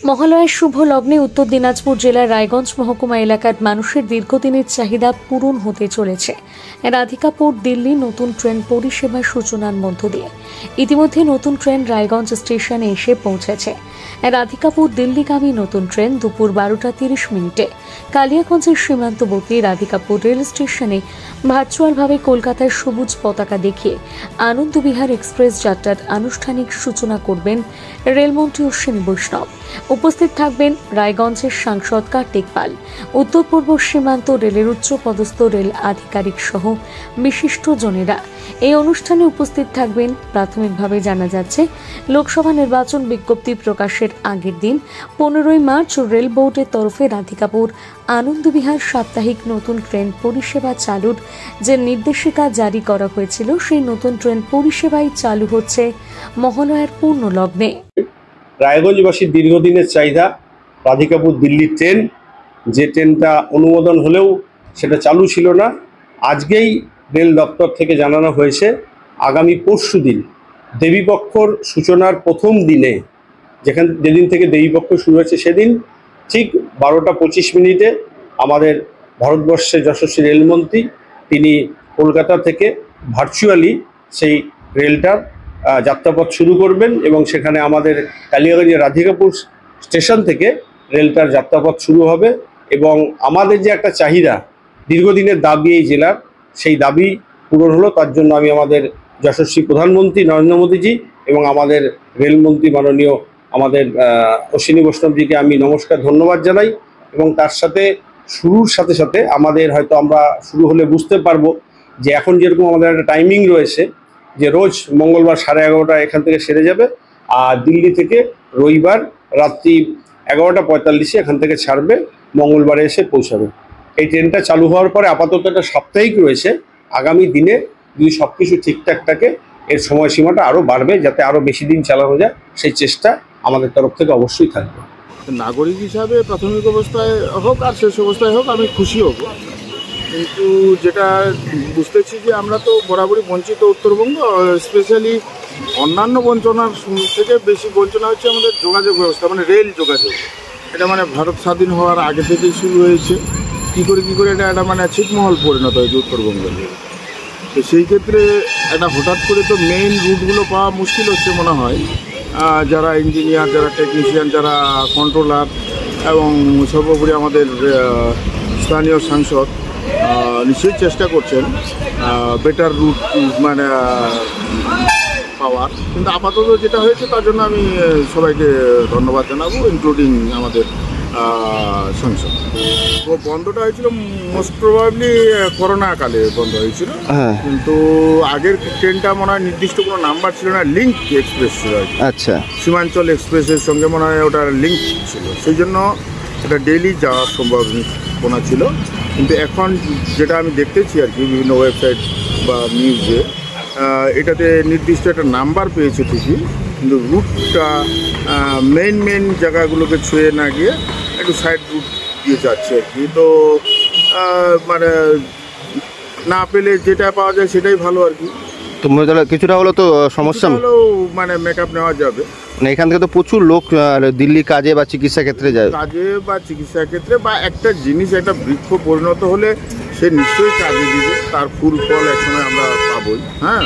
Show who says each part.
Speaker 1: মহালয়ার শুভ লগ্নে উত্তর দিনাজপুর জেলার রায়গঞ্জ মহকুমা এলাকার মানুষের দীর্ঘদিনের চাহিদা পূরণ হতে চলেছে। রাধিকাপুর দিল্লি নতুন ট্রেন পরিষেবার সূচনার মধ্য দিয়ে ইতিমধ্যে নতুন ট্রেন রায়গঞ্জ স্টেশনে এসে পৌঁছেছে। রাধিকাপুর দিল্লিগামী নতুন ট্রেন দুপুর 12টা 30 মিনিটে কালিয়াগঞ্জের সীমান্তবর্তী রাধিকাপুর রেল স্টেশনে ভার্চুয়ালভাবে কলকাতার সবুজ পতাকা দেখিয়ে আনন্দবিহার এক্সপ্রেস যাত্রার আনুষ্ঠানিক সূচনা করবেন রেলমন্ত্রী অশ্বিনী বৈষ্ণব। উপস্থিত থাকবেন রায়গঞ্জের সাংসদ কার্তিক পাল, উত্তর পূর্ব সীমান্ত রেলের উচ্চপদস্থ রেল আধিকারিক সহ বিশিষ্টজনেরা। এই অনুষ্ঠানে উপস্থিত থাকবেন। প্রাথমিকভাবে জানা যাচ্ছে, লোকসভা নির্বাচন বিজ্ঞপ্তি প্রকাশের আগের দিন 15ই মার্চ রেল বোর্ডের তরফে রাধিকাপুর আনন্দবিহার সাপ্তাহিক নতুন ট্রেন পরিষেবা চালুর যে নির্দেশিকা জারি করা হয়েছিল, সেই নতুন ট্রেন পরিষেবাই চালু হচ্ছে মহালয়ার পূর্ণ লগ্নে।
Speaker 2: রায়গঞ্জবাসীর দীর্ঘদিনের চাহিদা রাধিকাপুর দিল্লির ট্রেন, যে ট্রেনটা অনুমোদন হলেও সেটা চালু ছিল না। আজকেই রেল দপ্তর থেকে জানানো হয়েছে আগামী পরশুদিন দেবীপক্ষর সূচনার প্রথম দিনে, যেদিন থেকে দেবীপক্ষ শুরু হয়েছে, সেদিন ঠিক 12টা 25 মিনিটে আমাদের ভারতবর্ষের যশস্বী রেলমন্ত্রী তিনি কলকাতা থেকে ভার্চুয়ালি সেই রেলটার যাত্রাপথ শুরু করবেন এবং সেখানে আমাদের কালিয়াগঞ্জের রাধিকাপুর স্টেশন থেকে রেলটার যাত্রাপথ শুরু হবে। এবং আমাদের যে একটা চাহিদা, দীর্ঘদিনের দাবি এই জেলার, সেই দাবি পূরণ হলো। তার জন্য আমি আমাদের যশস্বী প্রধানমন্ত্রী নরেন্দ্র মোদীজি এবং আমাদের রেলমন্ত্রী মাননীয় আমাদের অশ্বিনী বৈষ্ণবজিকে আমি নমস্কার ধন্যবাদ জানাই। এবং তার সাথে শুরুর সাথে সাথে আমাদের হয়তো আমরা শুরু হলে বুঝতে পারবো যে এখন যেরকম আমাদের একটা টাইমিং রয়েছে যে রোজ মঙ্গলবার 11:30 এখান থেকে সেরে যাবে, আর দিল্লি থেকে রবিবার রাত্রি 11টা 45 এখান থেকে ছাড়বে, মঙ্গলবারে এসে পৌঁছাবে। এই ট্রেনটা চালু হওয়ার পরে আপাতত একটা সাপ্তাহিক রয়েছে। আগামী দিনে যদি সব কিছু ঠিকঠাক থাকে, এর সময়সীমাটা আরও বাড়বে, যাতে আরও বেশি দিন চালানো যায়, সেই চেষ্টা আমাদের তরফ থেকে অবশ্যই থাকবে।
Speaker 3: নাগরিক হিসাবে প্রাথমিক অবস্থায় হোক আর শেষ অবস্থায় হোক আমি খুশি হব, কিন্তু যেটা বুঝতেছি যে আমরা তো বরাবরই বঞ্চিত উত্তরবঙ্গ, স্পেশালি অন্যান্য বঞ্চনার থেকে বেশি বঞ্চনা হচ্ছে আমাদের যোগাযোগ ব্যবস্থা, মানে রেল যোগাযোগ। এটা মানে ভারত স্বাধীন হওয়ার আগে থেকেই শুরু হয়েছে, কী করে এটা মানে ছিটমহল পরিণত হয়েছে উত্তরবঙ্গের। তো সেই ক্ষেত্রে একটা হঠাৎ করে তো মেইন রুটগুলো পাওয়া মুশকিল হচ্ছে মনে হয়। যারা ইঞ্জিনিয়ার, যারা টেকনিশিয়ান, যারা কন্ট্রোলার এবং সর্বোপরি আমাদের স্থানীয় সাংসদ নিশ্চয়ই চেষ্টা করছেন বেটার রুট মানে পাওয়ার। কিন্তু আপাতত যেটা হয়েছে তার জন্য আমি সবাইকে ধন্যবাদ জানাবো, ইনক্লুডিং আমাদের সাংসদ। তো বন্ধটা হয়েছিল মোস্ট প্রবাবলি করোনা কালে বন্ধ হয়েছিল, কিন্তু আগের ট্রেনটা মনে হয় নির্দিষ্ট কোনো নাম্বার ছিল না, লিঙ্ক এক্সপ্রেস ছিল। আচ্ছা, সীমাঞ্চল এক্সপ্রেসের সঙ্গে মনে হয় ওটার লিঙ্ক ছিল, সেই জন্য এটা ডেইলি যাওয়ার সম্ভাবনা ছিল। কিন্তু এখন যেটা আমি দেখতেছি আর কি বিভিন্ন ওয়েবসাইট বা নিউজে, এটাতে নির্দিষ্ট একটা নাম্বার পেয়েছে ঠিকই, কিন্তু রুটটা মেইন জায়গাগুলোকে ছুঁয়ে না গিয়ে একটু সাইড রুট দিয়ে যাচ্ছে আর কি। তো মানে না পেলে যেটা পাওয়া যায় সেটাই ভালো আর কি।
Speaker 4: তো কিছুটা হলো তো সমস্যা
Speaker 3: হলেও মানে মেকআপ নেওয়া যাবে।
Speaker 4: মানে এখান থেকে তো প্রচুর লোক দিল্লি কাজে বা চিকিৎসা ক্ষেত্রে যায়,
Speaker 3: বা একটা জিনিস, একটা বৃক্ষ পরিণত হলে সে নিশ্চয়ই কাজে দিবে, তার ফুল ফল একসময় আমরা পাবোই। হ্যাঁ।